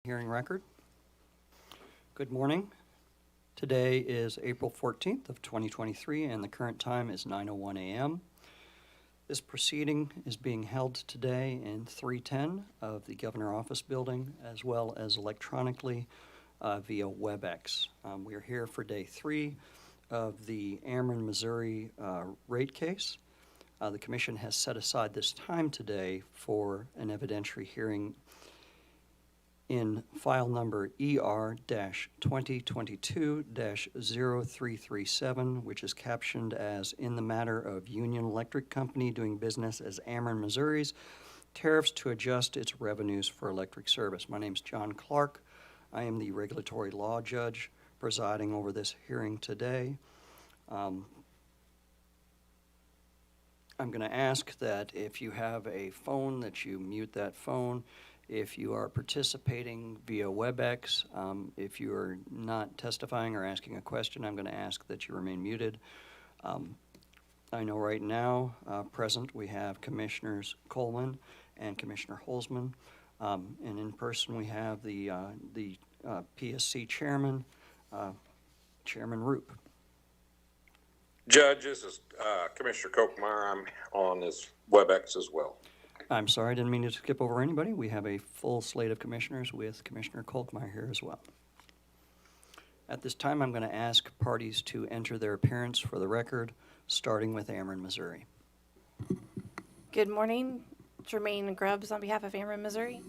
Hearing record. Good morning. Today is April 14th of 2023 and the current time is 9:01 a.m. This proceeding is being held today in 310 of the Governor Office Building as well as electronically via WebEx. We are here for day 3 of the Ameren, Missouri rate case. The Commission has set aside this time today for an evidentiary hearing in file number ER-2022-0337, which is captioned as in the matter of Union Electric Company doing business as Ameren, Missouri's tariffs to adjust its revenues for electric service. My name is John Clark. I am the regulatory law judge presiding over this hearing today. I'm going to ask that if you have a phone that you mute that phone. If you are participating via WebEx, if you are not testifying or asking a question, I'm going to ask that you remain muted. I know right now, present, we have Commissioners Coleman and Commissioner Holzman, and in person we have the PSC Chairman, Chairman Roop. Judge, this is Commissioner Kochmeyer. I'm on this WebEx as well. I'm sorry, I didn't mean to skip over anybody. We have a full slate of commissioners with Commissioner Kolkmeyer here as well. At this time, I'm going to ask parties to enter their appearance for the record, starting with Ameren, Missouri. Good morning. Jermaine Grubbs on behalf of Ameren, Missouri.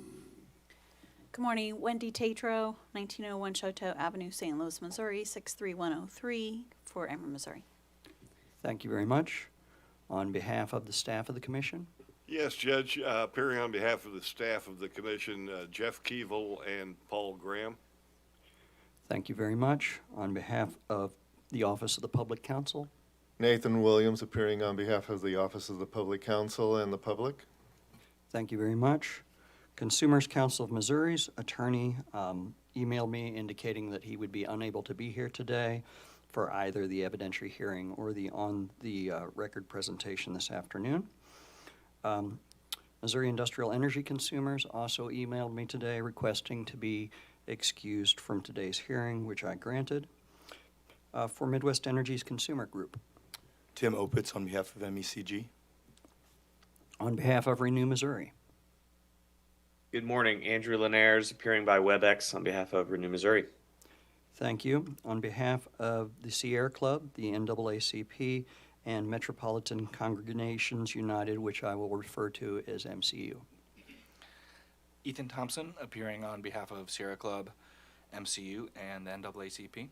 Good morning. Wendy Tatro, 1901 Choteau Avenue, St. Louis, Missouri, 63103 for Ameren, Missouri. Thank you very much. On behalf of the staff of the Commission. Yes, Judge, appearing on behalf of the staff of the Commission, Jeff Keevil and Paul Graham. Thank you very much. On behalf of the Office of the Public Counsel. Nathan Williams, appearing on behalf of the Office of the Public Counsel and the public. Thank you very much. Consumers Council of Missouri's attorney emailed me indicating that he would be unable to be here today for either the evidentiary hearing or the on-the-record presentation this afternoon. Missouri Industrial Energy Consumers also emailed me today requesting to be excused from today's hearing, which I granted. For Midwest Energy's Consumer Group. Tim Opitz on behalf of MECG. On behalf of Renew Missouri. Good morning. Andrew Linares appearing by WebEx on behalf of Renew Missouri. Thank you. On behalf of the Sierra Club, the NAACP, and Metropolitan Congregations United, which I will refer to as MCU. Ethan Thompson, appearing on behalf of Sierra Club, MCU, and the NAACP.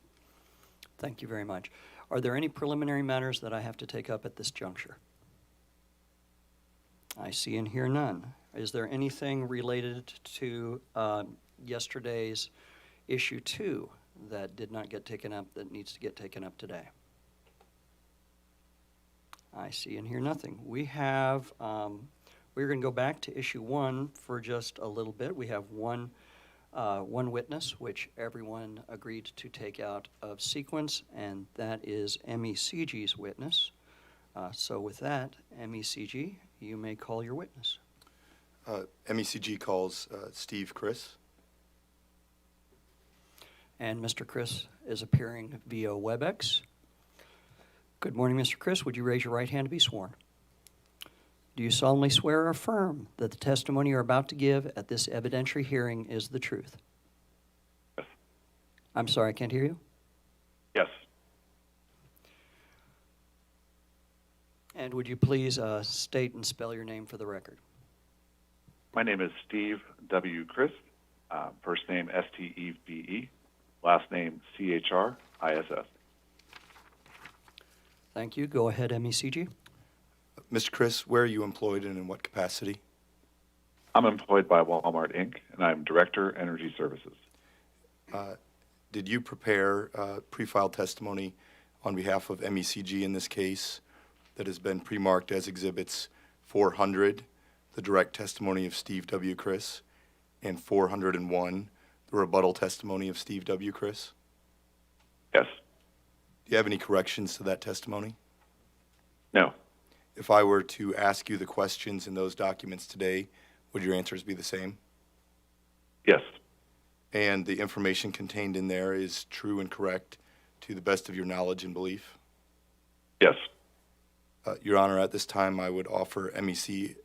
Thank you very much. Are there any preliminary matters that I have to take up at this juncture? I see and hear none. Is there anything related to yesterday's issue 2 that did not get taken up that needs to get taken up today? I see and hear nothing. We have, we're going to go back to issue 1 for just a little bit. We have one witness, which everyone agreed to take out of sequence, and that is MECG's witness. So with that, MECG, you may call your witness. MECG calls Steve Chris. And Mr. Chris is appearing via WebEx. Good morning, Mr. Chris. Would you raise your right hand to be sworn? Do you solemnly swear or affirm that the testimony you're about to give at this evidentiary hearing is the truth? Yes. I'm sorry, I can't hear you. Yes. And would you please state and spell your name for the record? My name is Steve W. Chris. First name Steve, last name Chriss. Thank you. Go ahead, MECG. Mr. Chris, where are you employed and in what capacity? I'm employed by Walmart, Inc., and I'm Director, Energy Services. Did you prepare pre-filed testimony on behalf of MECG in this case that has been pre-marked as Exhibits 400, the direct testimony of Steve W. Chris, and 401, the rebuttal testimony of Steve W. Chris? Yes. Do you have any corrections to that testimony? No. If I were to ask you the questions in those documents today, would your answers be the same? Yes. And the information contained in there is true and correct to the best of your knowledge and belief? Yes. Your Honor, at this time, I would offer MECG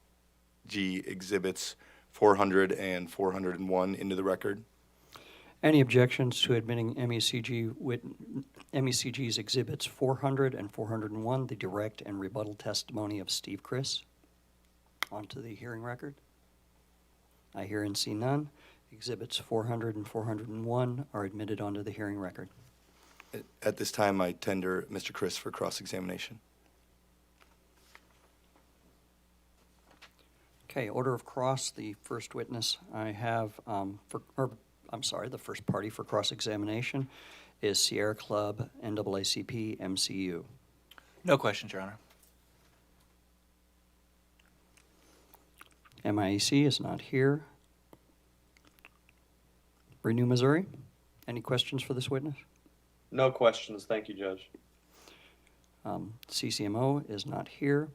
Exhibits 400 and 401 into the record. Any objections to admitting MECG's Exhibits 400 and 401, the direct and rebuttal testimony of Steve Chris, onto the hearing record? I hear and see none. Exhibits 400 and 401 are admitted onto the hearing record. At this time, I tender Mr. Chris for cross-examination. Okay, order of cross, the first witness I have, the first party for cross-examination is Sierra Club NAACP MCU. No questions, Your Honor. MIEC is not here. Renew Missouri, any questions for this witness? No questions. Thank you, Judge. CCMO is not here.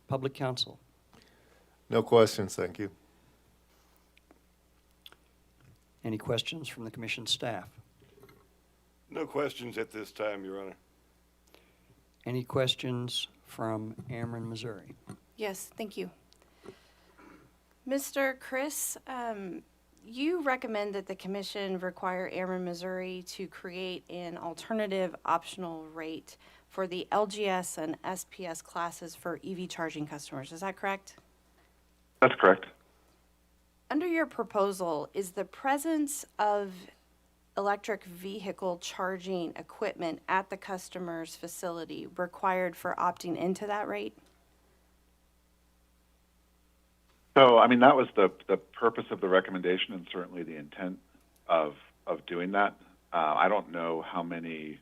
Public Counsel, No questions, thank you. any questions from the Commission staff? No questions at this time, Your Honor. Any questions from Ameren, Missouri? Yes, thank you. Mr. Chris, you recommend that the commission require Ameren, Missouri to create an alternative optional rate for the LGS and SPS classes for EV charging customers. Is that correct? That's correct. Under your proposal, is the presence of electric vehicle charging equipment at the customer's facility required for opting into that rate? So, I mean, that was the purpose of the recommendation and certainly the intent of doing that. I don't know how many,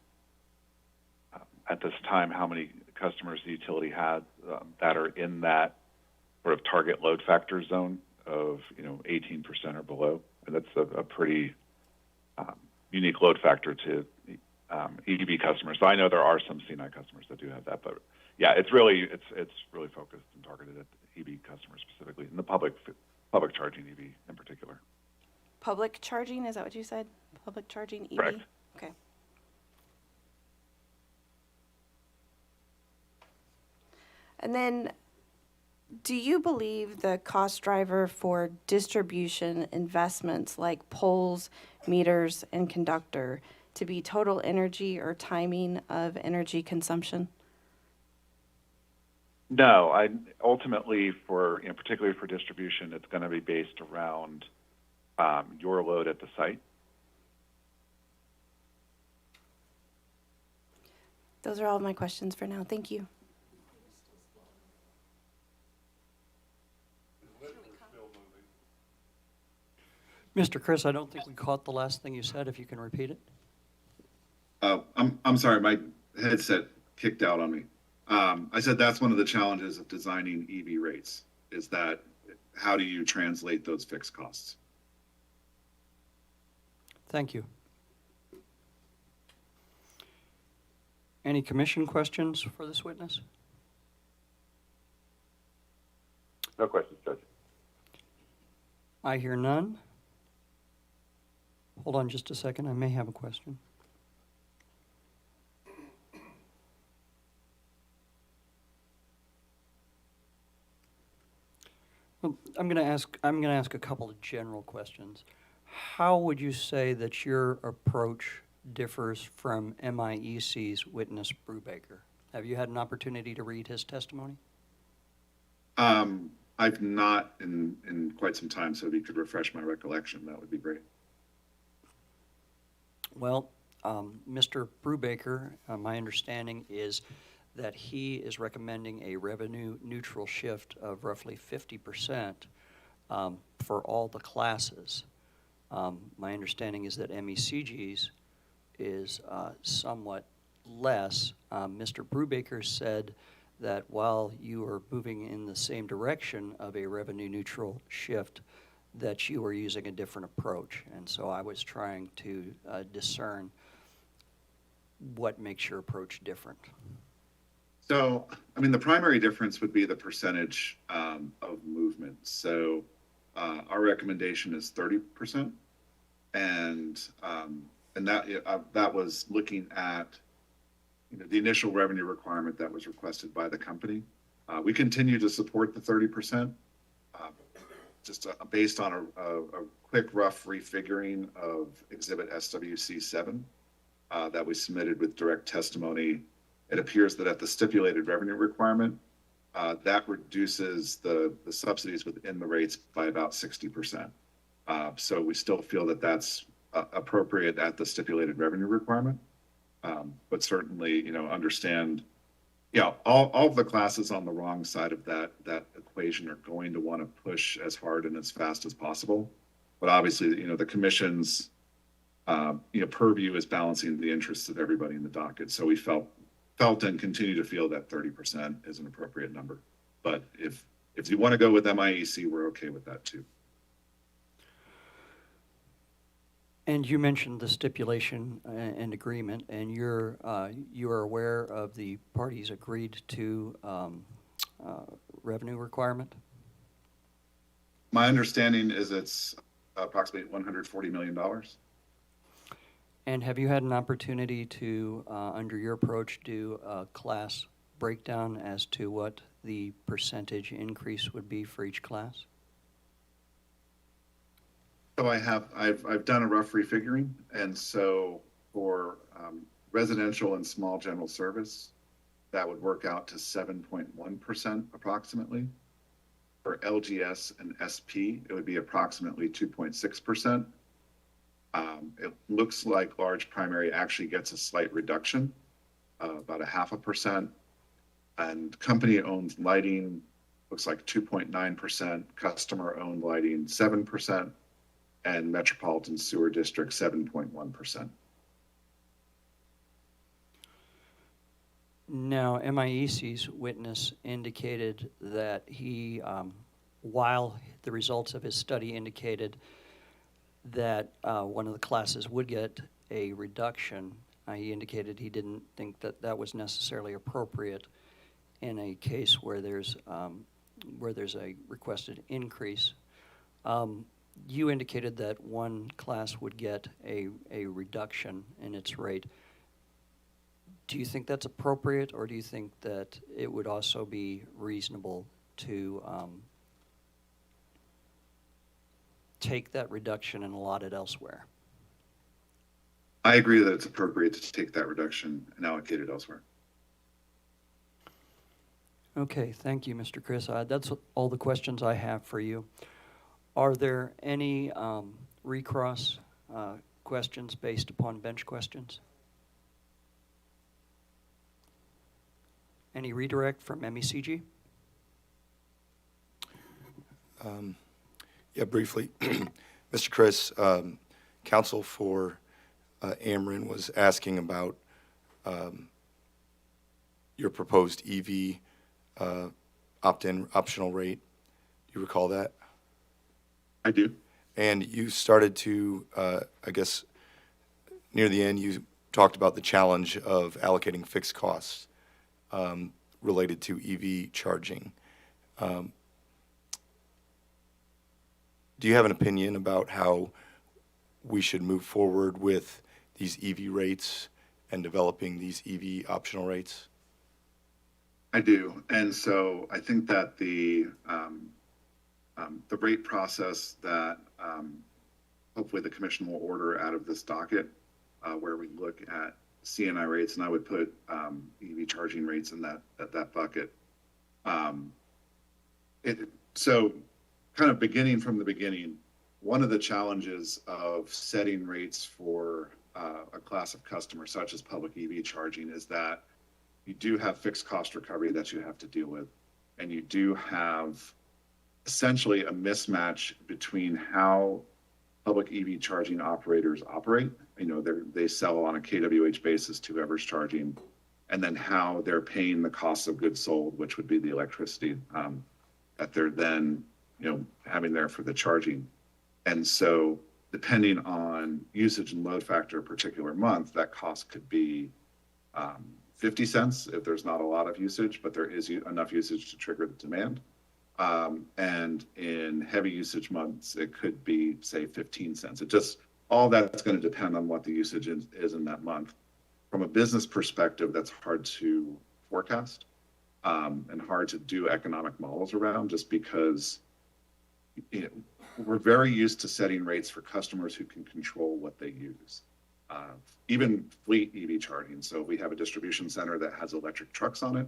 at this time, how many customers the utility had that are in that sort of target load factor zone of, 18% or below. And that's a pretty unique load factor to EV customers. So I know there are some C&I customers that do have that, but yeah, it's really focused and targeted at EV customers specifically, and the public charging EV in particular. Public charging, is that what you said? Public charging EV? Correct. Okay. And then, do you believe the cost driver for distribution investments like poles, meters, and conductor to be total energy or timing of energy consumption? No, ultimately particularly for distribution, it's going to be based around your load at the site. Those are all of my questions for now. Thank you. Mr. Chris, I don't think we caught the last thing you said. If you can repeat it. I'm sorry, my headset kicked out on me. I said that's one of the challenges of designing EV rates, is that how do you translate those fixed costs? Thank you. Any commission questions for this witness? No questions, Judge. I hear none. Hold on just a second. I may have a question. Well, I'm going to ask a couple of general questions. How would you say that your approach differs from MIEC's witness Brubaker? Have you had an opportunity to read his testimony? I've not in quite some time, so if you could refresh my recollection, that would be great. Well, Mr. Brubaker, my understanding is that he is recommending a revenue neutral shift of roughly 50% for all the classes. My understanding is that MECG's is somewhat less. Mr. Brubaker said that while you are moving in the same direction of a revenue neutral shift, that you are using a different approach. And so I was trying to discern what makes your approach different. So, I mean, the primary difference would be the percentage of movement. So our recommendation is 30%. and that was looking at the initial revenue requirement that was requested by the company. We continue to support the 30%, based on a quick rough refiguring of Exhibit SWC 7 that we submitted with direct testimony. It appears that at the stipulated revenue requirement, that reduces the subsidies within the rates by about 60%. So we still feel that that's appropriate at the stipulated revenue requirement. But certainly, understand, all of the classes on the wrong side of that equation are going to want to push as hard and as fast as possible. But obviously, the commission's, purview is balancing the interests of everybody in the docket. So we felt and continue to feel that 30% is an appropriate number. But if you want to go with MIEC, we're okay with that too. And you mentioned the stipulation and agreement, and you are aware of the parties agreed to revenue requirement? My understanding is it's approximately $140 million. And have you had an opportunity to, under your approach, do a class breakdown as to what the percentage increase would be for each class? So I've done a rough refiguring, and so for residential and small general service, that would work out to 7.1% approximately. For LGS and SP, it would be approximately 2.6%. It looks like large primary actually gets a slight reduction, about 0.5%, and company-owned lighting looks like 2.9%, customer-owned lighting 7%, and Metropolitan Sewer District 7.1%. Now, MIEC's witness indicated that he, while the results of his study indicated that one of the classes would get a reduction, he indicated he didn't think that that was necessarily appropriate in a case where there's a requested increase. You indicated that one class would get a reduction in its rate. Do you think that's appropriate, or do you think that it would also be reasonable to take that reduction and allot it elsewhere? I agree that it's appropriate to take that reduction and allocate it elsewhere. Okay, thank you, Mr. Chris. That's all the questions I have for you. Are there any recross questions based upon bench questions? Any redirect from MECG? Yeah, briefly. Mr. Chris, counsel for Ameren was asking about your proposed EV opt-in optional rate. Do you recall that? I do. And you started to, I guess, near the end, you talked about the challenge of allocating fixed costs related to EV charging. Do you have an opinion about how we should move forward with these EV rates and developing these EV optional rates? I do. And so I think that the rate process that hopefully the commission will order out of this docket, where we look at CNI rates, and I would put EV charging rates in that bucket. So kind of beginning from the beginning, one of the challenges of setting rates for a class of customers such as public EV charging is that you do have fixed cost recovery that you have to deal with, and you do have essentially a mismatch between how public EV charging operators operate. They sell on a KWH basis to whoever's charging, and then how they're paying the cost of goods sold, which would be the electricity that they're then having there for the charging. And so depending on usage and load factor a particular month, that cost could be 50 cents if there's not a lot of usage, but there is enough usage to trigger the demand. And in heavy usage months, it could be, say, 15 cents. all that's going to depend on what the usage is in that month. From a business perspective, that's hard to forecast and hard to do economic models around, just because we're very used to setting rates for customers who can control what they use. Even fleet EV charging. So if we have a distribution center that has electric trucks on it,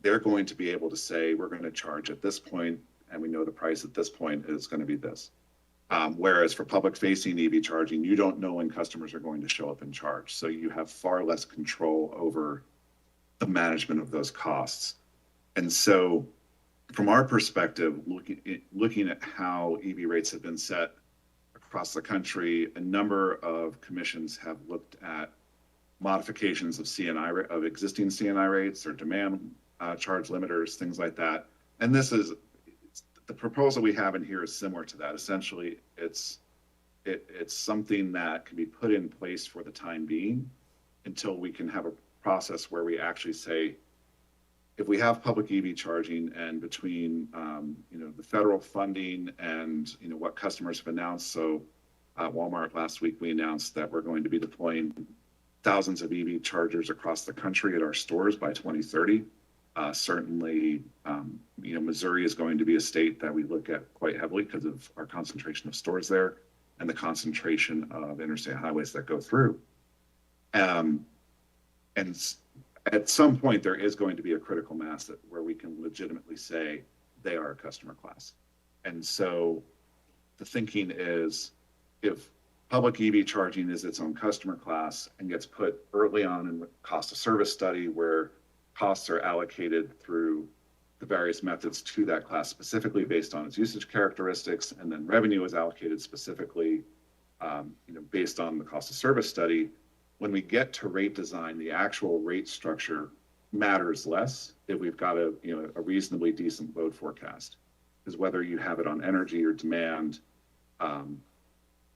they're going to be able to say, we're going to charge at this point, and we know the price at this point is going to be this. Whereas for public-facing EV charging, you don't know when customers are going to show up and charge. So you have far less control over the management of those costs. And so from our perspective, looking at how EV rates have been set across the country, a number of commissions have looked at modifications of CNI, of existing CNI rates or demand charge limiters, things like that. And this is, the proposal we have in here is similar to that. Essentially, it's something that can be put in place for the time being until we can have a process where we actually say, if we have public EV charging and between the federal funding and what customers have announced. So Walmart last week, we announced that we're going to be deploying thousands of EV chargers across the country at our stores by 2030. Certainly, Missouri is going to be a state that we look at quite heavily because of our concentration of stores there and the concentration of interstate highways that go through. And at some point, there is going to be a critical mass where we can legitimately say they are a customer class. And so the thinking is, if public EV charging is its own customer class and gets put early on in the cost of service study, where costs are allocated through the various methods to that class specifically based on its usage characteristics, and then revenue is allocated specifically based on the cost of service study. When we get to rate design, the actual rate structure matters less if we've got a reasonably decent load forecast. Because whether you have it on energy or demand,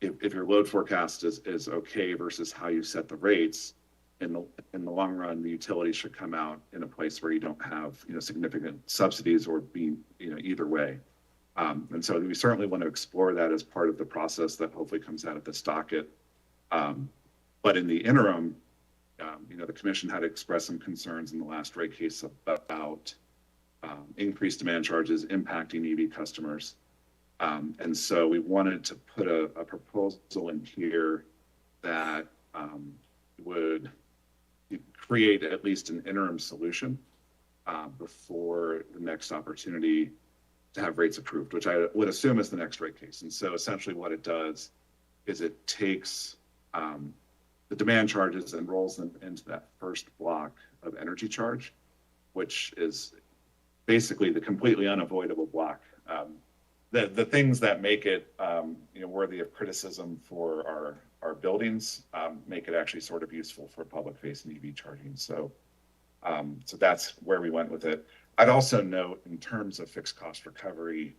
if your load forecast is okay versus how you set the rates, in the long run, the utility should come out in a place where you don't have significant subsidies or be either way. And so we certainly want to explore that as part of the process that hopefully comes out of this docket. But in the interim, the commission had expressed some concerns in the last rate case about increased demand charges impacting EV customers. And so we wanted to put a proposal in here that would create at least an interim solution before the next opportunity to have rates approved, which I would assume is the next rate case. And so essentially what it does is it takes the demand charges and rolls them into that first block of energy charge, which is basically the completely unavoidable block. The things that make it worthy of criticism for our buildings make it actually sort of useful for public-facing EV charging. So that's where we went with it. I'd also note, in terms of fixed cost recovery,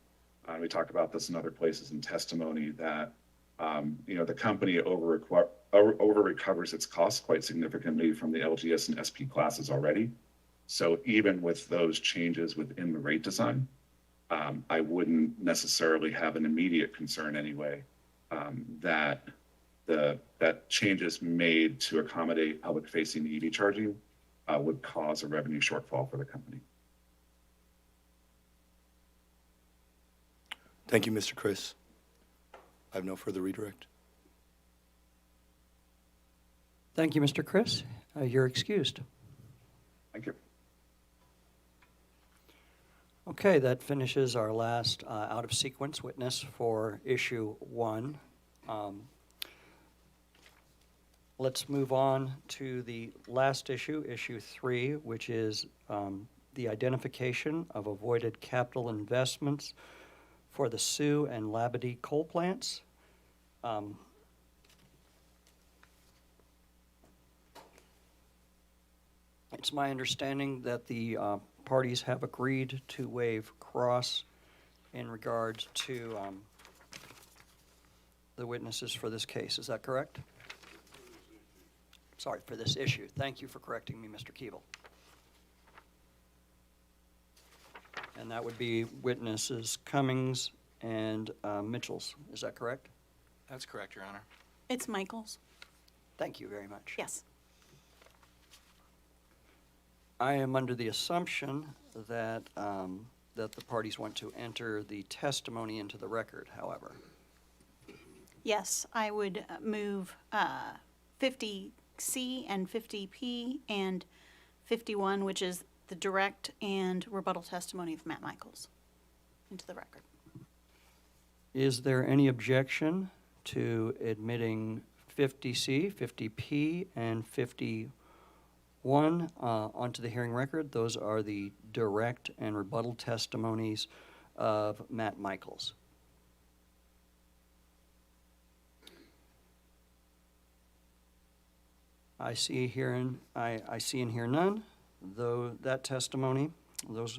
we talked about this in other places in testimony, that the company over recovers its costs quite significantly from the LGS and SP classes already. So even with those changes within the rate design, I wouldn't necessarily have an immediate concern anyway that changes made to accommodate public-facing EV charging would cause a revenue shortfall for the company. Thank you, Mr. Chris. I have no further redirect. Thank you, Mr. Chris. You're excused. Thank you. Okay, that finishes our last out-of-sequence witness for issue 1. Let's move on to the last issue, issue 3, which is the identification of avoided capital investments for the Sioux and Labadee coal plants. It's my understanding that the parties have agreed to waive cross in regards to the witnesses for this case. Is that correct? Sorry, for this issue. Thank you for correcting me, Mr. Keeble. And that would be witnesses Cummings and Mitchells. Is that correct? That's correct, Your Honor. It's Michael's. Thank you very much. Yes. I am under the assumption that, that the parties want to enter the testimony into the record, however. Yes, I would move 50C and 50P and 51, which is the direct and rebuttal testimony of Matt Michaels, into the record. Is there any objection to admitting 50C, 50P, and 51 onto the hearing record? Those are the direct and rebuttal testimonies of Matt Michaels. I see and hear none. Though that testimony, those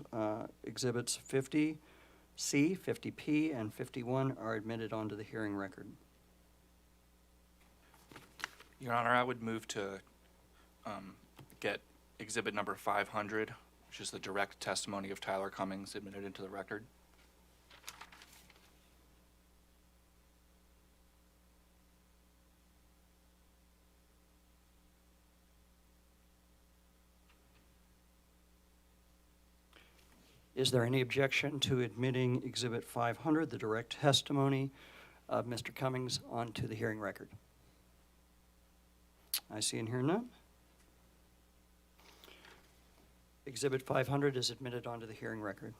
exhibits 50C, 50P, and 51 are admitted onto the hearing record. Your Honor, I would move to get exhibit number 500, which is the direct testimony of Tyler Cummings, admitted into the record. Is there any objection to admitting Exhibit 500, the direct testimony of Mr. Cummings, onto the hearing record? I see and hear none. Exhibit 500 is admitted onto the hearing record.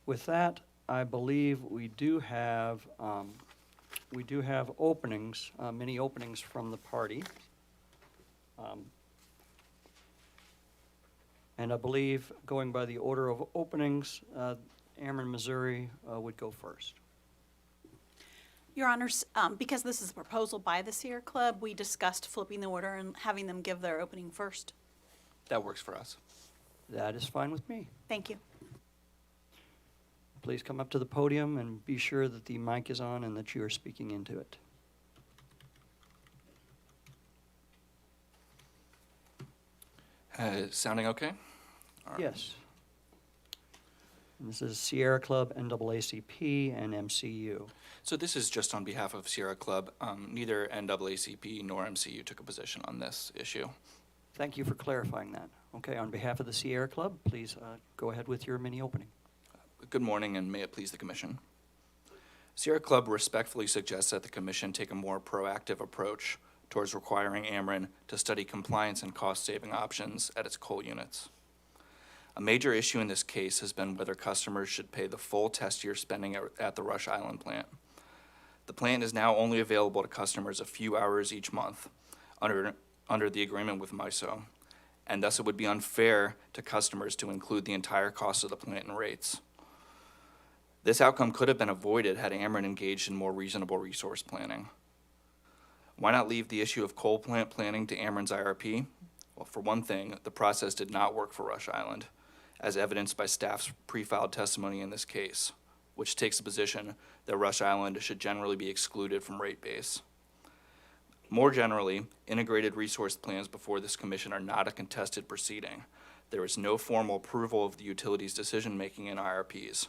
With that, I believe we do have openings, many openings from the party. And I believe, going by the order of openings, Ameren, Missouri would go first. Your Honors, because this is a proposal by the Sierra Club, we discussed flipping the order and having them give their opening first. That works for us. That is fine with me. Thank you. Please come up to the podium and be sure that the mic is on and that you are speaking into it. Sounding okay? All right. Yes. And this is Sierra Club, NAACP, and MCU. So this is just on behalf of Sierra Club. Neither NAACP nor MCU took a position on this issue. Thank you for clarifying that. Okay, on behalf of the Sierra Club, please go ahead with your mini opening. Good morning, and may it please the Commission. Sierra Club respectfully suggests that the Commission take a more proactive approach towards requiring Ameren to study compliance and cost-saving options at its coal units. A major issue in this case has been whether customers should pay the full test year spending at the Rush Island plant. The plant is now only available to customers a few hours each month under the agreement with MISO, and thus it would be unfair to customers to include the entire cost of the plant in rates. This outcome could have been avoided had Ameren engaged in more reasonable resource planning. Why not leave the issue of coal plant planning to Ameren's IRP? Well, for one thing, the process did not work for Rush Island, as evidenced by staff's pre-filed testimony in this case, which takes the position that Rush Island should generally be excluded from rate base. More generally, integrated resource plans before this commission are not a contested proceeding. There is no formal approval of the utility's decision-making in IRPs.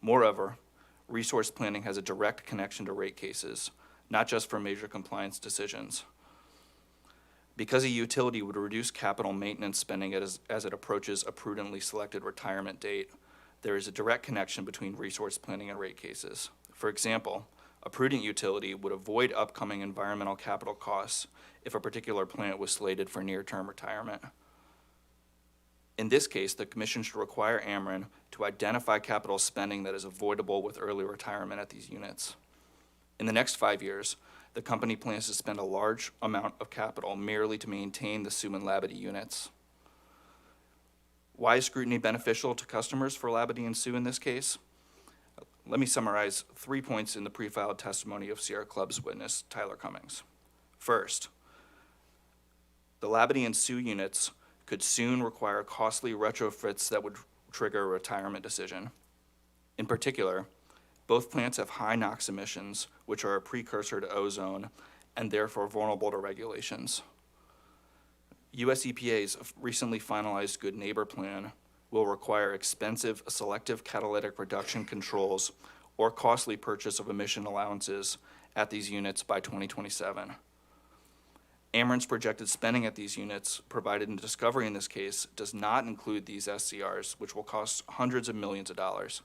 Moreover, resource planning has a direct connection to rate cases, not just for major compliance decisions. Because a utility would reduce capital maintenance spending as it approaches a prudently selected retirement date, there is a direct connection between resource planning and rate cases. For example, a prudent utility would avoid upcoming environmental capital costs if a particular plant was slated for near-term retirement. In this case, the Commission should require Ameren to identify capital spending that is avoidable with early retirement at these units. In the next 5 years, the company plans to spend a large amount of capital merely to maintain the Sue and Labadie units. Why is scrutiny beneficial to customers for Labadie and Sue in this case? Let me summarize 3 points in the pre-filed testimony of Sierra Club's witness, Tyler Cummings. First, the Labadie and Sue units could soon require costly retrofits that would trigger a retirement decision. In particular, both plants have high NOx emissions, which are a precursor to ozone and therefore vulnerable to regulations. US EPA's recently finalized Good Neighbor Plan will require expensive selective catalytic reduction controls or costly purchase of emission allowances at these units by 2027. Ameren's projected spending at these units provided in discovery in this case does not include these SCRs, which will cost hundreds of millions of dollars.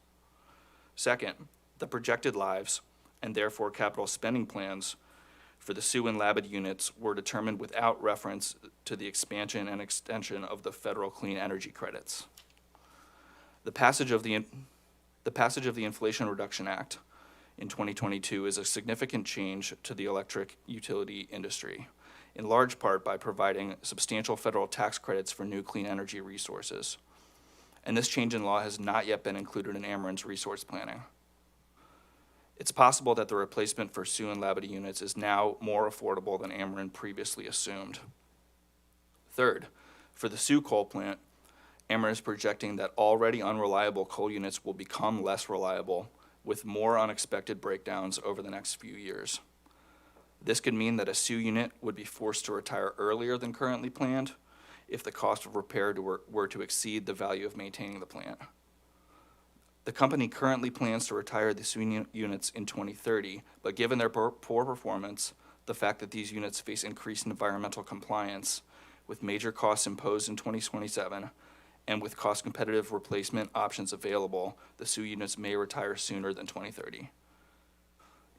Second, the projected lives, and therefore capital spending plans, for the Sioux and Labad units were determined without reference to the expansion and extension of the federal clean energy credits. The passage of the Inflation Reduction Act in 2022 is a significant change to the electric utility industry, in large part by providing substantial federal tax credits for new clean energy resources. And this change in law has not yet been included in Ameren's resource planning. It's possible that the replacement for Sioux and Labadie units is now more affordable than Ameren previously assumed. Third, for the Sioux coal plant, Ameren is projecting that already unreliable coal units will become less reliable with more unexpected breakdowns over the next few years. This could mean that a Sioux unit would be forced to retire earlier than currently planned if the cost of repair were to exceed the value of maintaining the plant. The company currently plans to retire the Sioux units in 2030, but given their poor performance, the fact that these units face increased environmental compliance with major costs imposed in 2027, and with cost-competitive replacement options available, the Sioux units may retire sooner than 2030.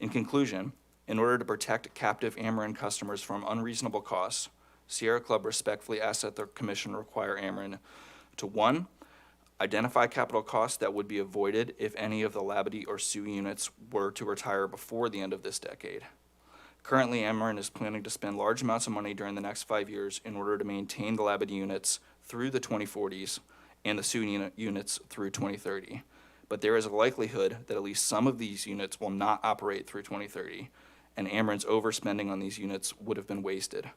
In conclusion, in order to protect captive Ameren customers from unreasonable costs, Sierra Club respectfully asks that the Commission require Ameren to 1, identify capital costs that would be avoided if any of the Labadie or Sioux units were to retire before the end of this decade. Currently, Ameren is planning to spend large amounts of money during the next 5 years in order to maintain the Labadie units through the 2040s and the Sioux units through 2030. But there is a likelihood that at least some of these units will not operate through 2030, and Ameren's overspending on these units would have been wasted.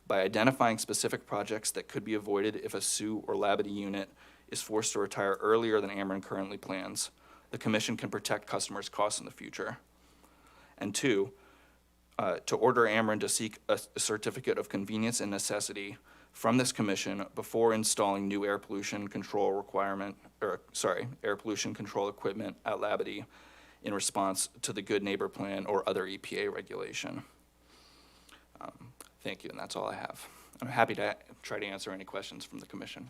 By identifying specific projects that could be avoided if a Sioux or Labadie unit is forced to retire earlier than Ameren currently plans, the Commission can protect customers' costs in the future. And 2, to order Ameren to seek a certificate of convenience and necessity from this Commission before installing new air pollution control air pollution control equipment at Labadie in response to the Good Neighbor Plan or other EPA regulation. Thank you, and that's all I have. I'm happy to try to answer any questions from the Commission.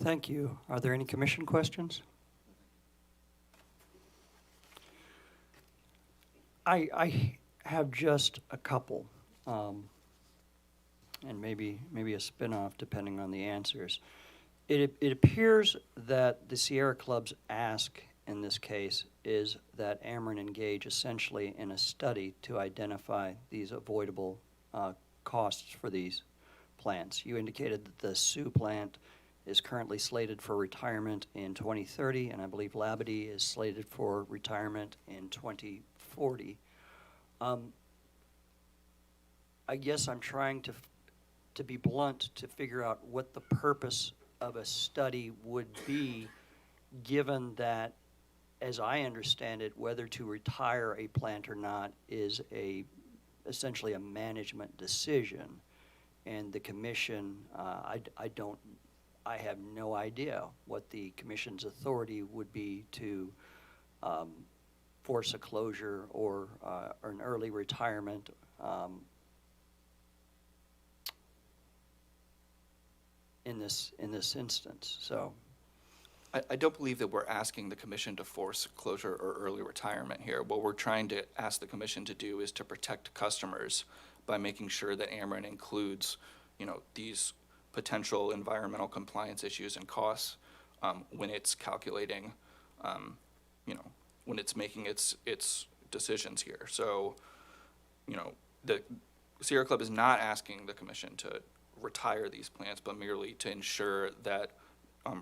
Thank you. Are there any Commission questions? I have just a couple, and maybe a spin-off depending on the answers. It appears that the Sierra Club's ask in this case is that Ameren engage essentially in a study to identify these avoidable costs for these plants. You indicated that the Sioux plant is currently slated for retirement in 2030, and I believe Labadie is slated for retirement in 2040. I guess I'm trying to be blunt to figure out what the purpose of a study would be, given that, as I understand it, whether to retire a plant or not is essentially a management decision, and the Commission, I have no idea what the Commission's authority would be to force a closure or an early retirement. In this instance, so. I don't believe that we're asking the Commission to force closure or early retirement here. What we're trying to ask the Commission to do is to protect customers by making sure that Ameren includes, these potential environmental compliance issues and costs when it's calculating, when it's making its decisions here. So, the Sierra Club is not asking the Commission to retire these plants, but merely to ensure that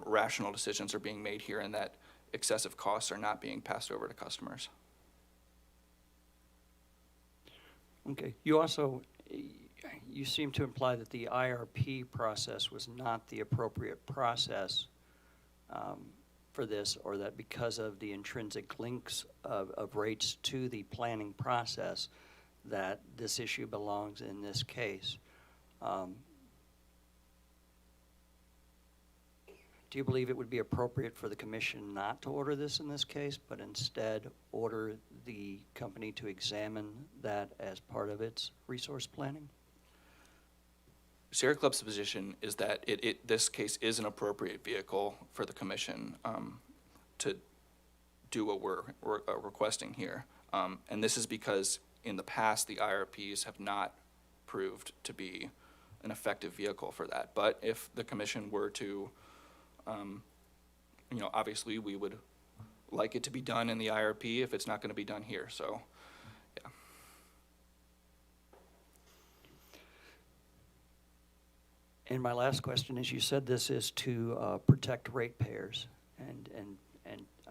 rational decisions are being made here and that excessive costs are not being passed over to customers. Okay. You seem to imply that the IRP process was not the appropriate process for this, or that because of the intrinsic links of rates to the planning process, that this issue belongs in this case. Do you believe it would be appropriate for the commission not to order this in this case, but instead order the company to examine that as part of its resource planning? Sierra Club's position is that this case is an appropriate vehicle for the commission to do what we're requesting here. And this is because in the past, the IRPs have not proved to be an effective vehicle for that. But if the commission were to, obviously we would like it to be done in the IRP if it's not going to be done here. So, yeah. And my last question is, you said this is to protect ratepayers, and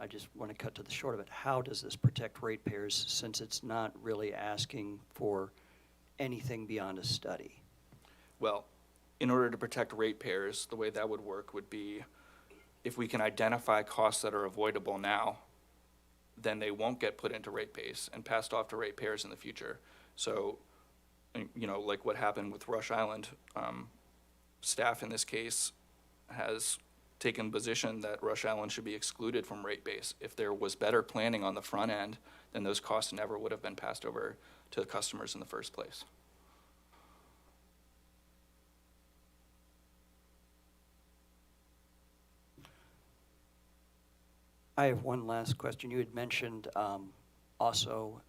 I just want to cut to the short of it. How does this protect ratepayers, since it's not really asking for anything beyond a study? Well, in order to protect ratepayers, the way that would work would be if we can identify costs that are avoidable now, then they won't get put into rate base and passed off to ratepayers in the future. So, like what happened with Rush Island, staff in this case has taken position that Rush Island should be excluded from rate base. If there was better planning on the front end, then those costs never would have been passed over to the customers in the first place. I have one last question. You had mentioned also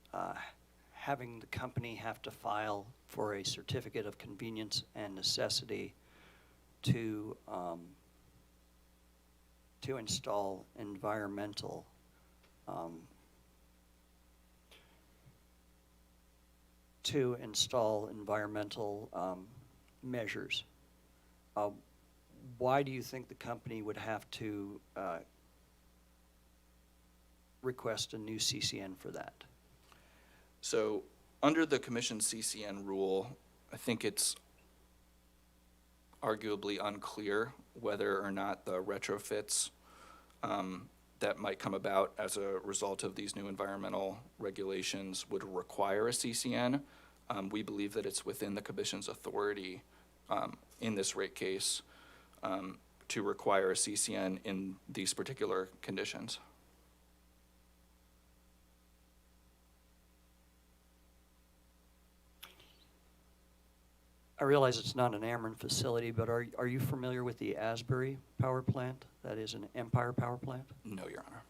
having the company have to file for a certificate of convenience and necessity to install environmental measures. Why do you think the company would have to request a new CCN for that? So under the commission's CCN rule, I think it's arguably unclear whether or not the retrofits that might come about as a result of these new environmental regulations would require a CCN. We believe that it's within the commission's authority in this rate case to require a CCN in these particular conditions. I realize it's not an Ameren facility, but are you familiar with the Asbury power plant? That is an Empire power plant? No, Your Honor.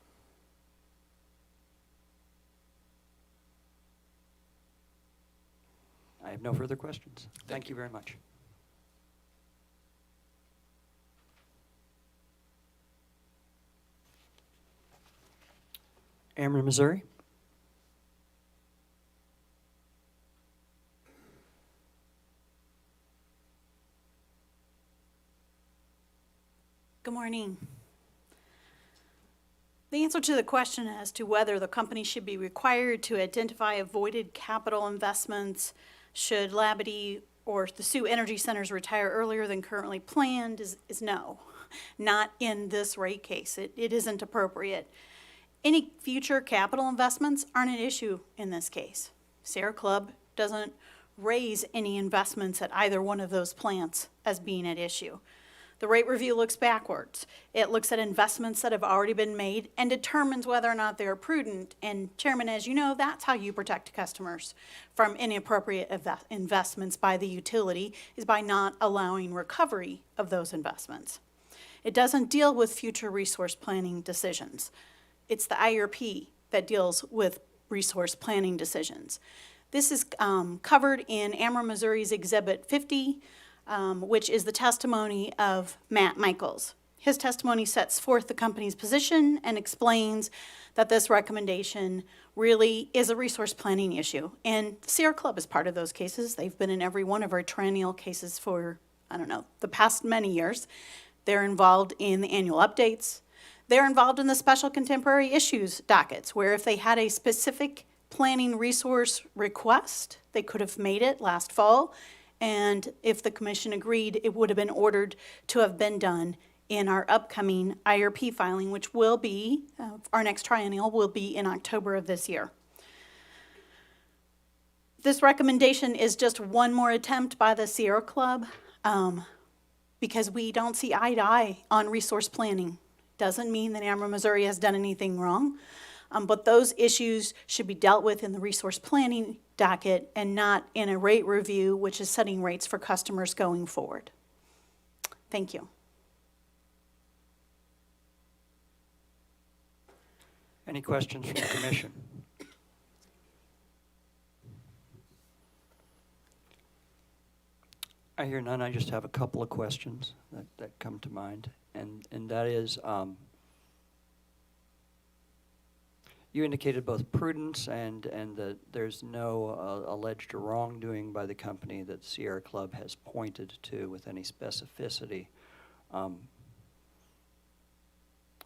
I have no further questions. Thank you very much. Ameren, Missouri. Good morning. The answer to the question as to whether the company should be required to identify avoided capital investments should Labadie or the Sioux Energy Centers retire earlier than currently planned is no. Not in this rate case. It isn't appropriate. Any future capital investments aren't an issue in this case. Sierra Club doesn't raise any investments at either one of those plants as being at issue. The rate review looks backwards. It looks at investments that have already been made and determines whether or not they're prudent. And Chairman, as you know, that's how you protect customers from inappropriate investments by the utility, is by not allowing recovery of those investments. It doesn't deal with future resource planning decisions. It's the IRP that deals with resource planning decisions. This is covered in Ameren, Missouri's Exhibit 50, which is the testimony of Matt Michaels. His testimony sets forth the company's position and explains that this recommendation really is a resource planning issue. And Sierra Club is part of those cases. They've been in every one of our triennial cases for, the past many years. They're involved in the annual updates. They're involved in the special contemporary issues dockets, where if they had a specific planning resource request, they could have made it last fall. And if the commission agreed, it would have been ordered to have been done in our upcoming IRP filing, which will be, our next triennial will be in October of this year. This recommendation is just one more attempt by the Sierra Club because we don't see eye to eye on resource planning. Doesn't mean that Ameren, Missouri has done anything wrong, but those issues should be dealt with in the resource planning docket and not in a rate review, which is setting rates for customers going forward. Thank you. Any questions from the commission? I hear none. I just have a couple of questions that come to mind. And that is, you indicated both prudence and that there's no alleged wrongdoing by the company that Sierra Club has pointed to with any specificity.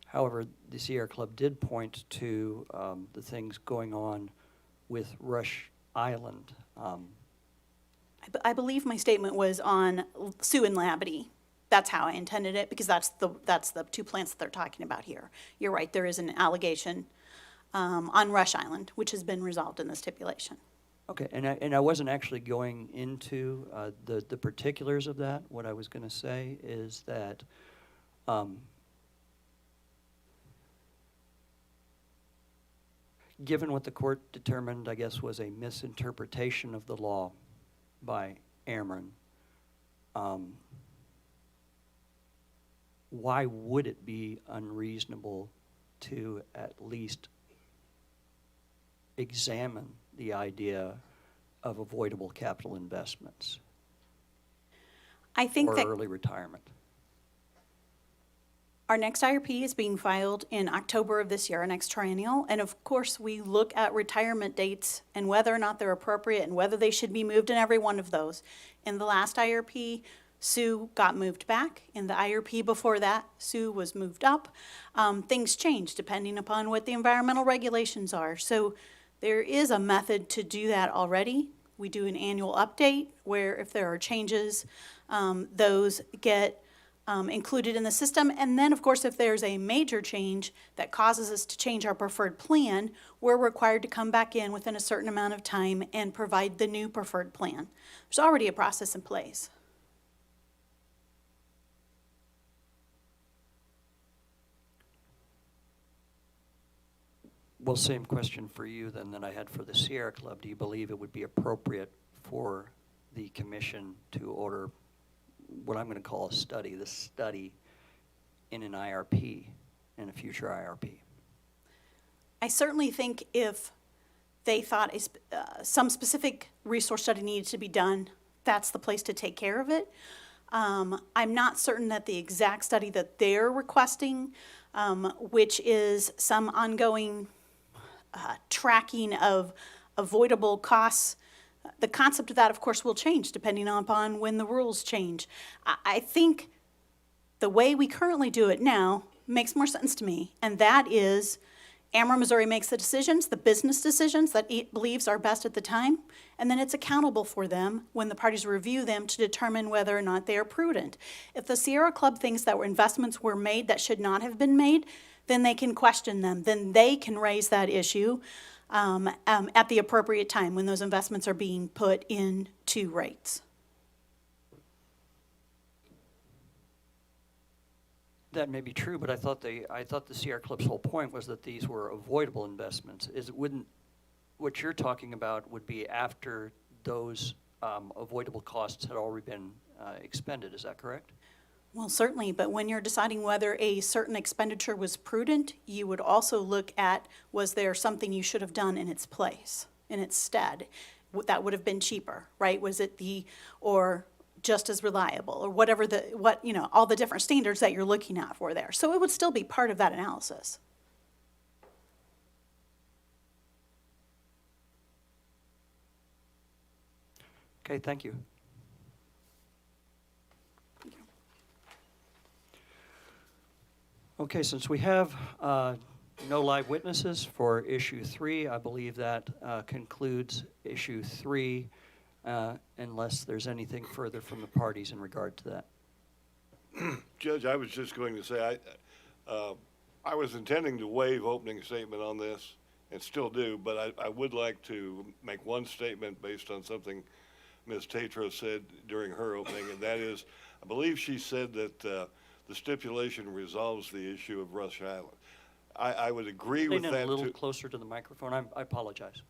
However, the Sierra Club did point to the things going on with Rush Island. I believe my statement was on Sioux and Labadee. That's how I intended it, because that's the two plants that they're talking about here. You're right, there is an allegation on Rush Island, which has been resolved in the stipulation. Okay, and I wasn't actually going into the particulars of that. What I was going to say is that given what the court determined, I guess, was a misinterpretation of the law by Ameren, why would it be unreasonable to at least examine the idea of avoidable capital investments I think or that early retirement? our next IRP is being filed in October of this year, our next triennial, and of course, we look at retirement dates and whether or not they're appropriate and whether they should be moved in every one of those. In the last IRP, Sioux got moved back. In the IRP before that, Sioux was moved up. Things change depending upon what the environmental regulations are. So there is a method to do that already. We do an annual update where if there are changes, those get included in the system. And then, of course, if there's a major change that causes us to change our preferred plan, we're required to come back in within a certain amount of time and provide the new preferred plan. There's already a process in place. Well, same question for you then that I had for the Sierra Club. Do you believe it would be appropriate for the commission to order what I'm going to call a study, this study in an IRP, in a future IRP? I certainly think if they thought some specific resource study needed to be done, that's the place to take care of it. I'm not certain that the exact study that they're requesting, which is some ongoing tracking of avoidable costs, the concept of that, of course, will change depending upon when the rules change. I think the way we currently do it now makes more sense to me, and that is Ameren, Missouri makes the decisions, the business decisions that it believes are best at the time, and then it's accountable for them when the parties review them to determine whether or not they are prudent. If the Sierra Club thinks that investments were made that should not have been made, then they can question them. Then they can raise that issue at the appropriate time when those investments are being put into rates. That may be true, but I thought the Sierra Club's whole point was that these were avoidable investments. What you're talking about would be after those avoidable costs had already been expended. Is that correct? Well, certainly, but when you're deciding whether a certain expenditure was prudent, you would also look at, was there something you should have done in its place, in its stead, that would have been cheaper, right? Was it or just as reliable, or whatever all the different standards that you're looking at for there. So it would still be part of that analysis. Okay, thank you. Okay, since we have no live witnesses for issue 3, I believe that concludes issue 3, unless there's anything further from the parties in regard to that. Judge, I was just going to say, I was intending to waive opening statement on this, and still do, but I would like to make one statement based on something Ms. Tatro said during her opening, and that is, I believe she said that the stipulation resolves the issue of Rush Island. I would agree with Lean in that a little too. closer to the microphone. I apologize.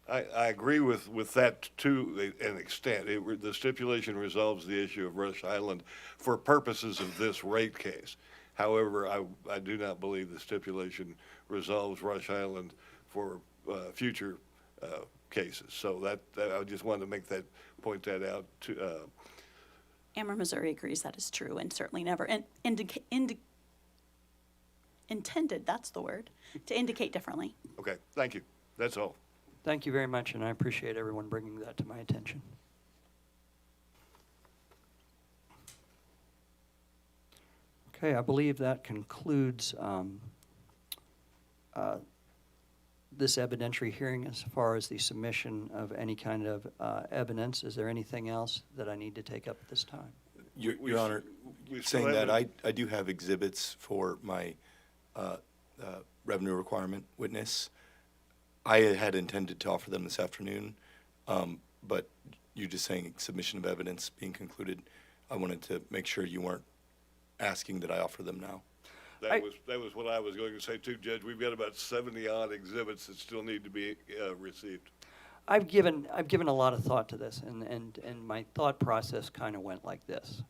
I agree with that to an extent. The stipulation resolves the issue of Rush Island for purposes of this rate case. However, I do not believe the stipulation resolves Rush Island for future cases. So that I just wanted to point that out to. Ameren, Missouri agrees that is true and certainly never intended, that's the word, to indicate differently. Okay, thank you. That's all. Thank you very much, and I appreciate everyone bringing that to my attention. Okay, I believe that concludes this evidentiary hearing as far as the submission of any kind of evidence. Is there anything else that I need to take up at this time? Your Honor, we still saying that, haven't- I do have exhibits for my revenue requirement witness. I had intended to offer them this afternoon, but you just saying submission of evidence being concluded, I wanted to make sure you weren't asking that I offer them now. That was what I was going to say too, Judge. We've got about 70-odd exhibits that still need to be received. I've given a lot of thought to this, and my thought process kind of went like this.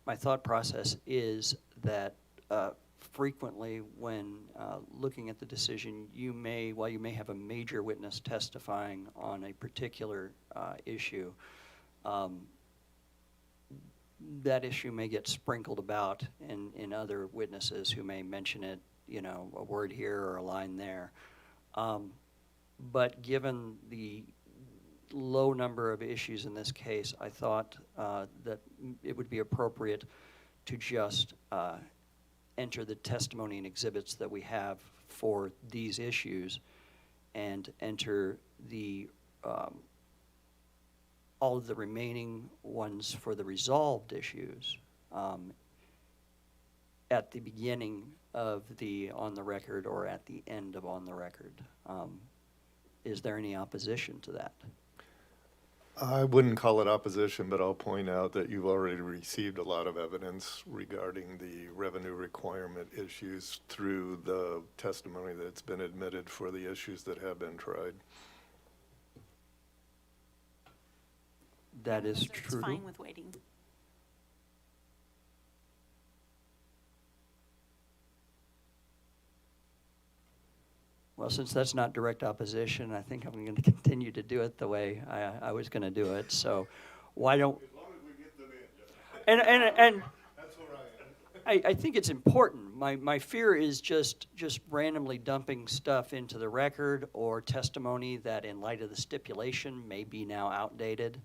My thought process is that frequently when looking at the decision, while you may have a major witness testifying on a particular issue, that issue may get sprinkled about in other witnesses who may mention it, a word here or a line there. But given the low number of issues in this case, I thought that it would be appropriate to just enter the testimony and exhibits that we have for these issues and enter the all of the remaining ones for the resolved issues at the beginning of the on the record or at the end of on the record. Is there any opposition to that? I wouldn't call it opposition, but I'll point out that you've already received a lot of evidence regarding the revenue requirement issues through the testimony that's been admitted for the issues that have been tried. That is So true. It's fine with waiting. Well, since that's not direct opposition, I think I'm going to continue to do it the way I was going to do it. So why don't... As long as we get them in, Judge. And That's where I am. I think it's important. My fear is just randomly dumping stuff into the record or testimony that in light of the stipulation may be now outdated.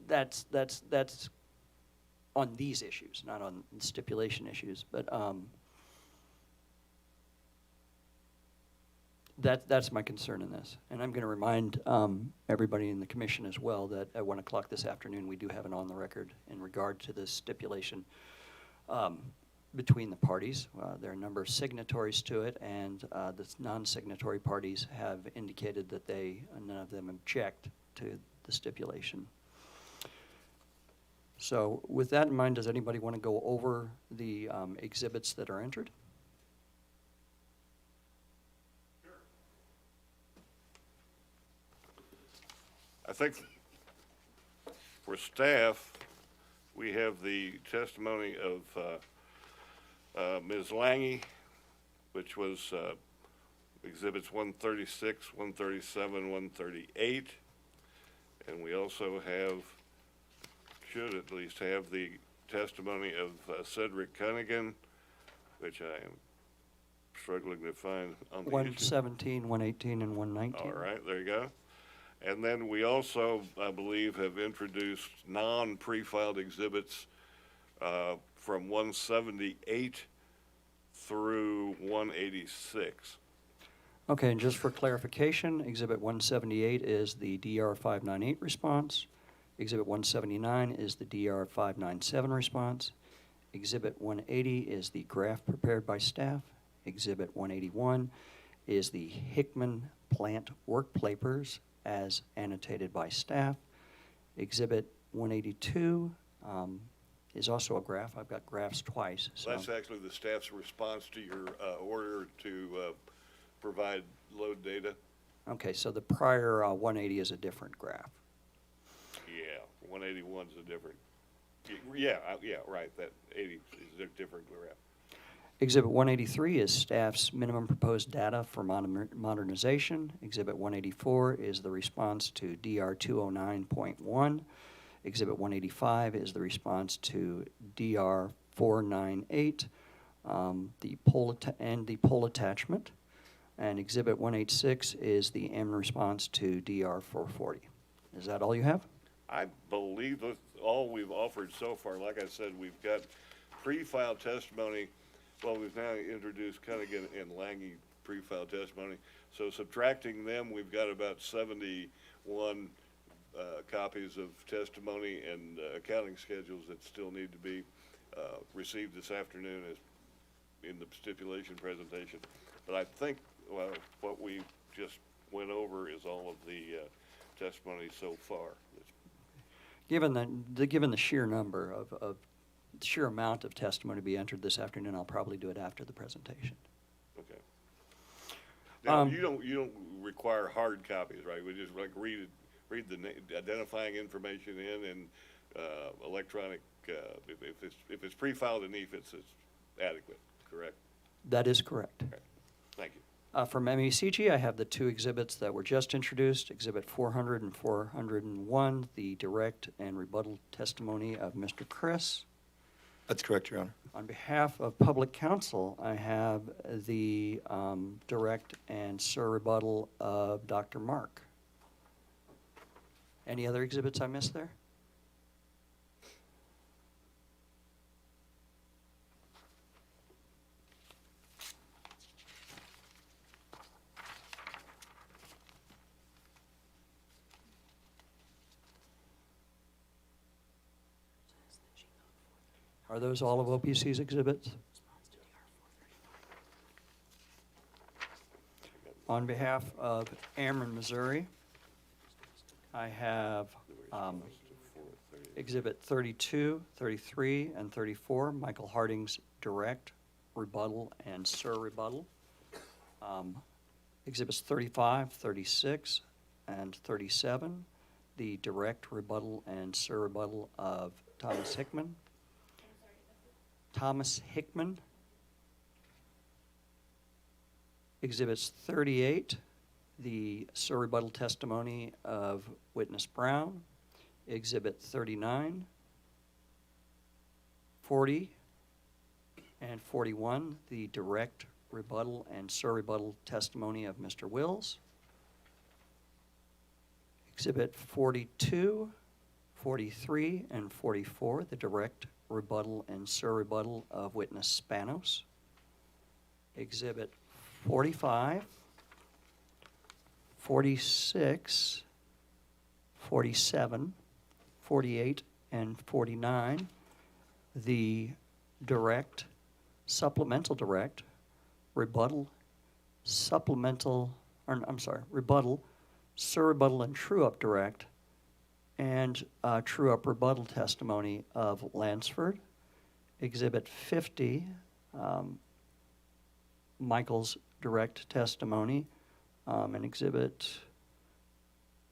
That's on these issues, not on stipulation issues. But that's my concern in this. And I'm going to remind everybody in the commission as well that at 1 o'clock this afternoon, we do have an on the record in regard to this stipulation between the parties. There are a number of signatories to it, and the non-signatory parties have indicated that none of them object to the stipulation. So with that in mind, does anybody want to go over the exhibits that are entered? I think for staff, we have the testimony of Ms. Lange, which was exhibits 136, 137, 138. And we also should at least have the testimony of Cedric Cunningham, which I am struggling to find on the issue. 117, 118, and 119. All right, there you go. And then we also, I believe, have introduced non-pre-filed exhibits from 178 through 186. Okay, and just for clarification, Exhibit 178 is the DR-598 response. Exhibit 179 is the DR-597 response. Exhibit 180 is the graph prepared by staff. Exhibit 181 is the Hickman plant work papers as annotated by staff. Exhibit 182 is also a graph. I've got graphs twice. So That's actually the staff's response to your order to provide load data. okay, so the prior 180 is a different graph. Yeah, 181's a different, yeah, right, that 80 is a different graph. Exhibit 183 is staff's minimum proposed data for modernization. Exhibit 184 is the response to DR-209.1. Exhibit 185 is the response to DR-498, the poll attachment. And Exhibit 186 is the Ameren response to DR-440. Is that all you have? I believe that's all we've offered so far. Like I said, we've got pre-filed testimony. Well, we've now introduced Cunningham and Lange pre-filed testimony. So subtracting them, we've got about 71 copies of testimony and accounting schedules that still need to be received this afternoon as in the stipulation presentation. But I think what we just went over is all of the testimony so far. Given the sheer number of sheer amount of testimony to be entered this afternoon, I'll probably do it after the presentation. Okay. Now, you don't require hard copies, right? We just like read the identifying information in and electronic. If it's pre-filed in EFITS, it's adequate. Correct. That is correct. Okay. Thank you. From MECG, I have the two exhibits that were just introduced, Exhibit 400 and 401, the direct and rebuttal testimony of Mr. Chris. That's correct, Your Honor. On behalf of Public Counsel, I have the direct and surrebuttal of Dr. Mark. Any other exhibits I missed there? Are those all of OPC's exhibits? On behalf of Ameren, Missouri, I have Exhibit 32, 33, and 34, Michael Harding's direct, rebuttal, and surrebuttal. Exhibits 35, 36, and 37, the direct, rebuttal, and surrebuttal of Thomas Hickman. Exhibits 38, the surrebuttal testimony of witness Brown. Exhibit 39, 40, and 41, the direct, rebuttal, and surrebuttal testimony of Mr. Wills. Exhibit 42, 43, and 44, the direct, rebuttal, and surrebuttal of witness Spanos. Exhibit 45, 46, 47, 48, and 49, the direct, supplemental direct, rebuttal, rebuttal, surrebuttal, and true-up direct, and true-up rebuttal testimony of Lansford. Exhibit 50, Michael's direct testimony, and Exhibit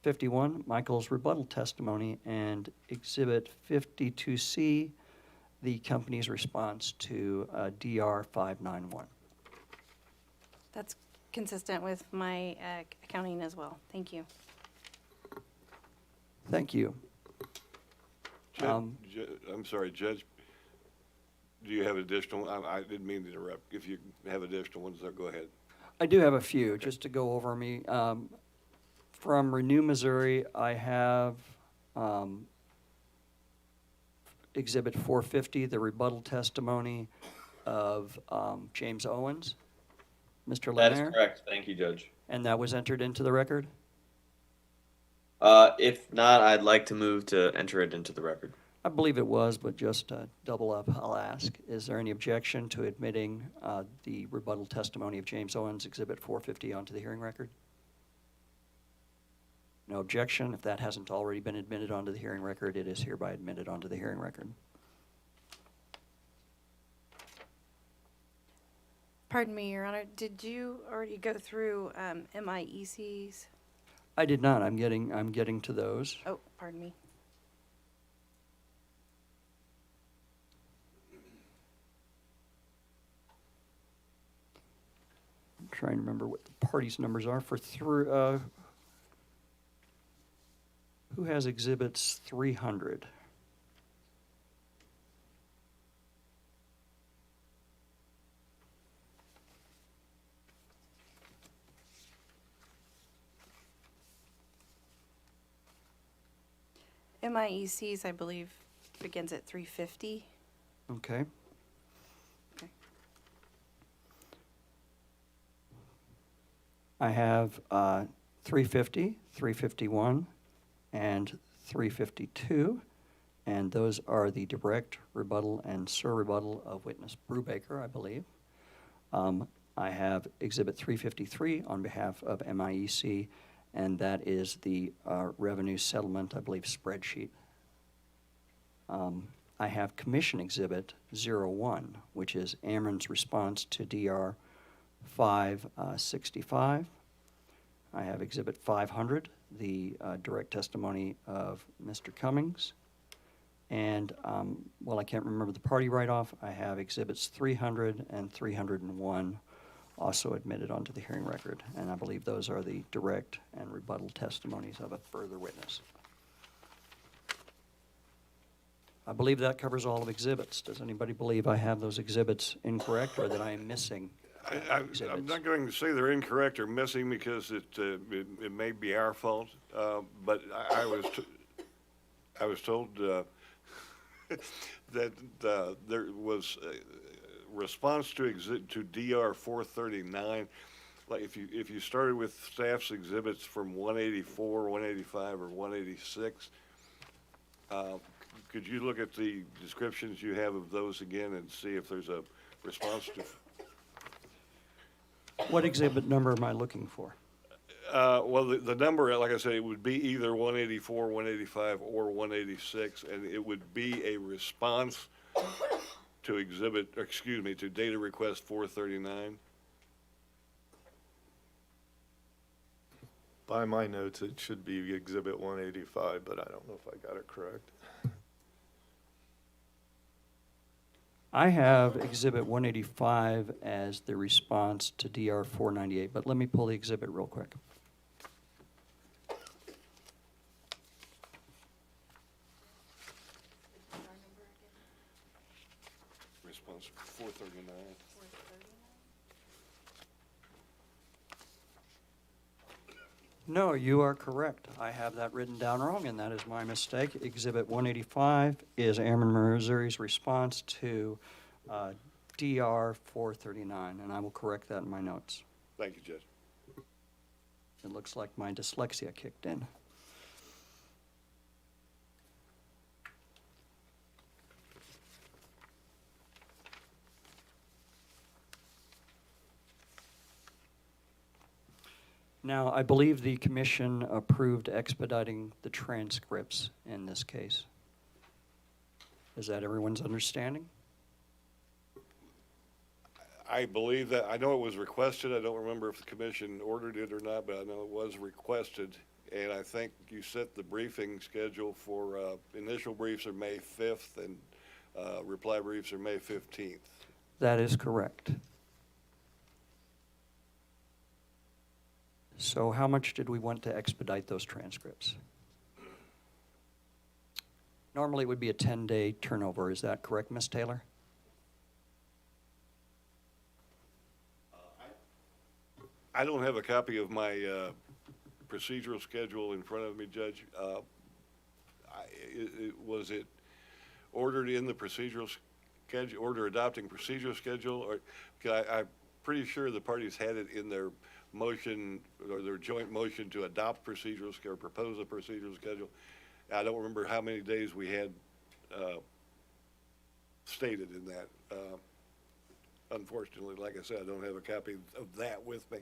51, Michael's rebuttal testimony, and Exhibit 52C, the company's response to DR-591. That's consistent with my accounting as well. Thank you. Thank you. I'm sorry, Judge, do you have additional? I didn't mean to interrupt. If you have additional ones, go ahead. I do have a few, just to go over me. From Renew, Missouri, I have Exhibit 450, the rebuttal testimony of James Owens. Mr. That Lanier? is correct. Thank you, Judge. And that was entered into the record? If not, I'd like to move to enter it into the record. I believe it was, but just to double up, I'll ask. Is there any objection to admitting the rebuttal testimony of James Owens, Exhibit 450, onto the hearing record? No objection. If that hasn't already been admitted onto the hearing record, it is hereby admitted onto the hearing record. Pardon me, Your Honor, did you already go through MIECs? I did not. I'm getting to those. Oh, pardon me. I'm trying to remember what the parties' numbers are for who has exhibits 300? MIECs, I believe, begins at 350. Okay. Okay. I have 350, 351, and 352, and those are the direct rebuttal and surrebuttal of witness Brubaker, I believe. I have Exhibit 353 on behalf of MIEC, and that is the revenue settlement, I believe, spreadsheet. I have Commission Exhibit 01, which is Ameren's response to DR 565. I have Exhibit 500, the direct testimony of Mr. Cummings. And while I can't remember the party write-off, I have Exhibits 300 and 301 also admitted onto the hearing record. And I believe those are the direct and rebuttal testimonies of a further witness. I believe that covers all of exhibits. Does anybody believe I have those exhibits incorrect or that I am missing I'm exhibits? not going to say they're incorrect or missing because it may be our fault, but I was told that there was a response to DR 439. Like if you started with staff's exhibits from 184, 185, or 186, could you look at the descriptions you have of those again and see if there's a response to? What exhibit number am I looking for? Well, the number, like I said, it would be either 184, 185, or 186, and it would be a response to to data request 439. By my notes, it should be Exhibit 185, but I don't know if I got it correct. I have Exhibit 185 as the response to DR 498, but let me pull the exhibit real quick. Response 439. No, you are correct. I have that written down wrong, and that is my mistake. Exhibit 185 is Ameren, Missouri's response to DR 439, and I will correct that in my notes. Thank you, Judge. It looks like my dyslexia kicked in. Now, I believe the commission approved expediting the transcripts in this case. Is that everyone's understanding? I believe that, I know it was requested, I don't remember if the commission ordered it or not, but I know it was requested. And I think you set the briefing schedule for, initial briefs are May 5th and reply briefs are May 15th. That is correct. So how much did we want to expedite those transcripts? Normally, it would be a 10-day turnover. Is that correct, Ms. Taylor? I don't have a copy of my procedural schedule in front of me, Judge. Was it ordered in the procedural schedule, order adopting procedural schedule? Or I'm pretty sure the parties had it in their motion or their joint motion to adopt procedural or propose a procedural schedule. I don't remember how many days we had stated in that. Unfortunately, like I said, I don't have a copy of that with me.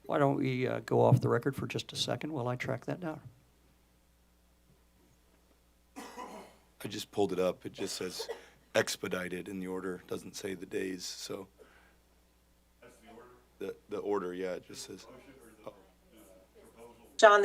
Why don't we go off the record for just a second while I track that down? I just pulled it up. It just says expedited in the order. Doesn't say the days, so. That's the order? The order, yeah, it just says. John,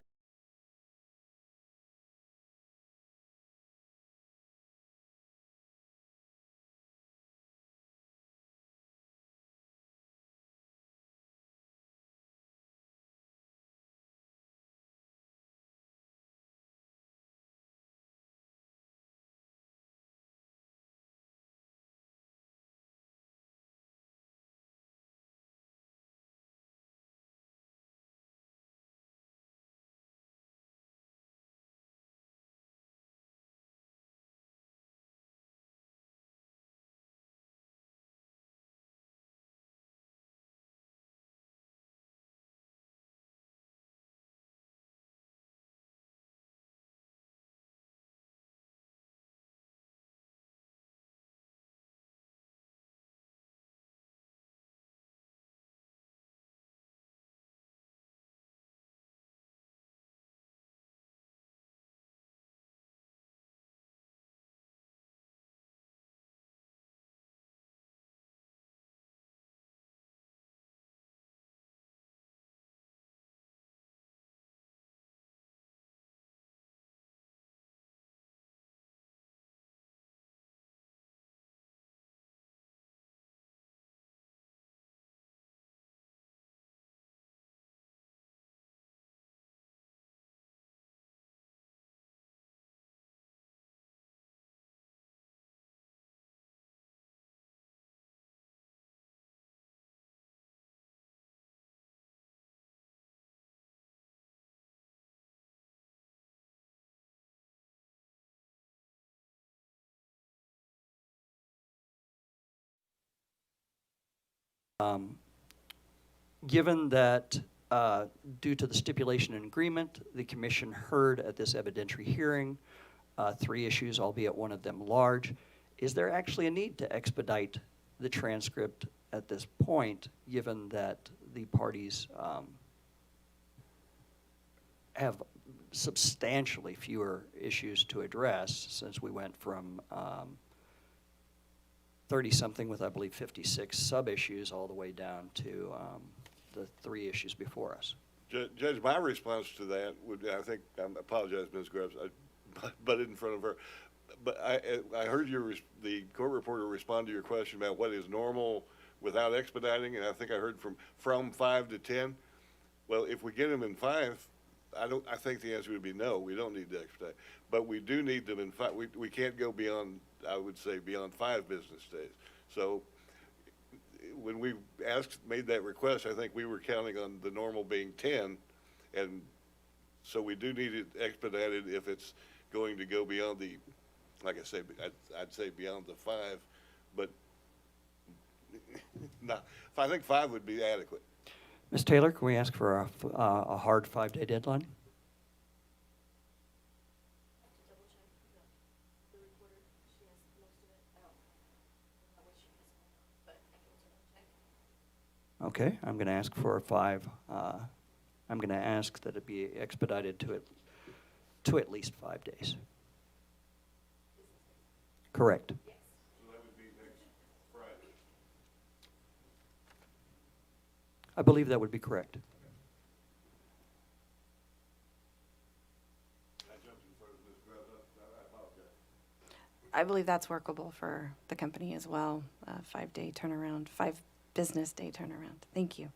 Given that due to the stipulation and agreement, the commission heard at this evidentiary hearing 3 issues, albeit one of them large, is there actually a need to expedite the transcript at this point, given that the parties have substantially fewer issues to address since we went from 30-something with, I believe, 56 sub-issues all the way down to the 3 issues before us? Judge, my response to that would, I think, I apologize, Ms. Grubbs, I butted in front of her, but I heard the court reporter respond to your question about what is normal without expediting, and I think I heard from 5 to 10. Well, if we get them in 5, I think the answer would be no, we don't need to expedite. But we do need them in 5. We can't go beyond, I would say, beyond 5 business days. So when we made that request, I think we were counting on the normal being 10. And so we do need it expedited if it's going to go beyond the, like I say, I'd say beyond the 5, but not, I think 5 would be adequate. Ms. Taylor, can we ask for a hard 5-day deadline? Okay, I'm going to ask for a 5. I'm going to ask that it be expedited to at least 5 days. Correct. So that would be next Friday. I believe that would be correct. I jumped in front of Ms. Grubbs. I apologize. I believe that's workable for the company as well. 5-day turnaround, 5 business day turnaround. Thank you.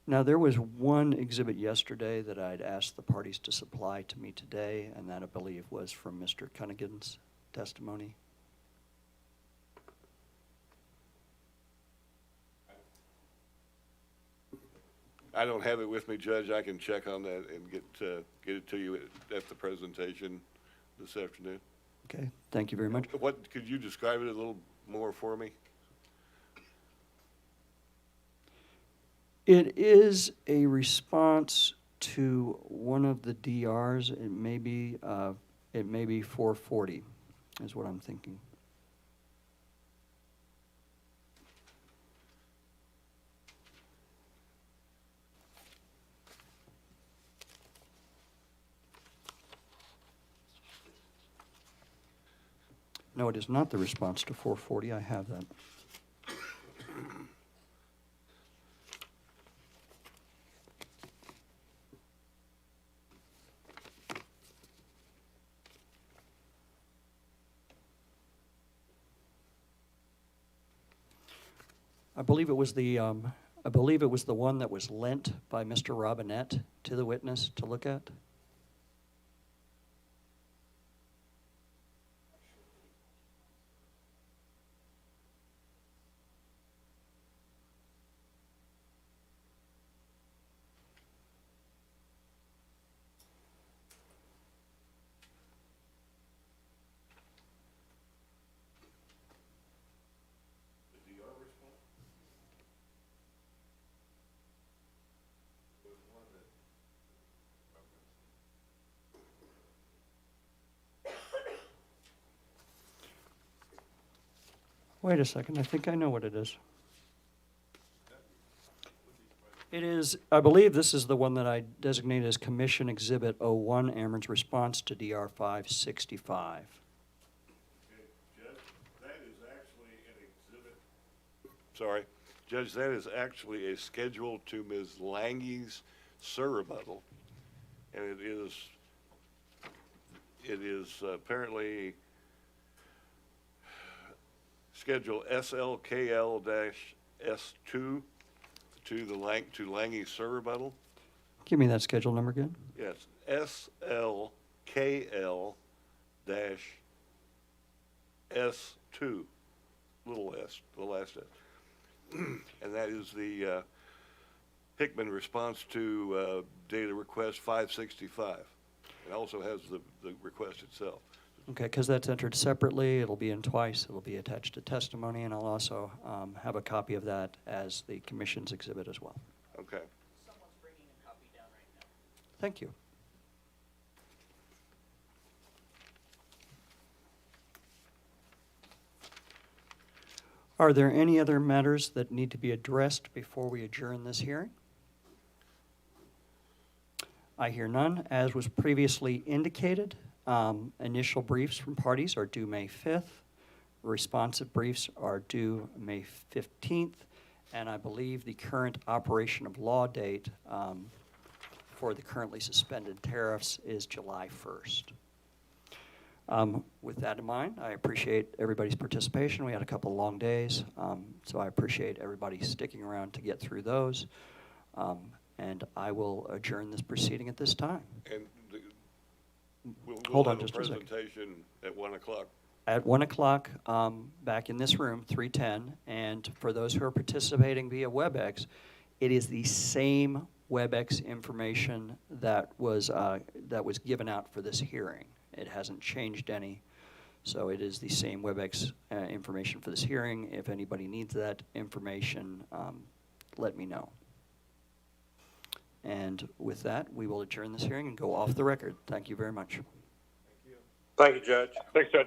Now, there was one exhibit yesterday that I'd asked the parties to supply to me today, and that I believe was from Mr. Cunningham testimony. I don't have it with me, Judge. I can check on that and get it to you at the presentation this afternoon. Okay, thank you very much. What, could you describe it a little more for me? It is a response to one of the DRs. It may be 440 is what I'm thinking. No, it is not the response to 440. I have that. I believe it was the one that was lent by Mr. Robinette to the witness to look at. Wait a second, I think I know what it is. It is, I believe this is the one that I designated as Commission Exhibit 01, Ameren's response to DR 565. Judge, that is actually a schedule to Ms. Lange's surrebuttal, and it is apparently Schedule SLKL-S2 to Lange's surrebuttal. Give me that schedule number again. Yes, SLKL-S2, little s, the last s. And that is the Hickman response to data request 565. It also has the request itself. Okay, because that's entered separately, it'll be in twice, it'll be attached to testimony, and I'll also have a copy of that as the Commission's exhibit as well. Okay. Someone's bringing a copy down right now. Thank you. Are there any other matters that need to be addressed before we adjourn this hearing? I hear none. As was previously indicated, initial briefs from parties are due May 5th. Responsive briefs are due May 15th. And I believe the current operation of law date for the currently suspended tariffs is July 1st. With that in mind, I appreciate everybody's participation. We had a couple long days, so I appreciate everybody sticking around to get through those. And I will adjourn this proceeding at this time. And we'll Hold on have just a a second. presentation at 1 o'clock. At 1 o'clock, back in this room, 310, and for those who are participating via WebEx, it is the same WebEx information that was given out for this hearing. It hasn't changed any, so it is the same WebEx information for this hearing. If anybody needs that information, let me know. And with that, we will adjourn this hearing and go off the record. Thank you very much. Thank you, Judge. Thanks, Judge.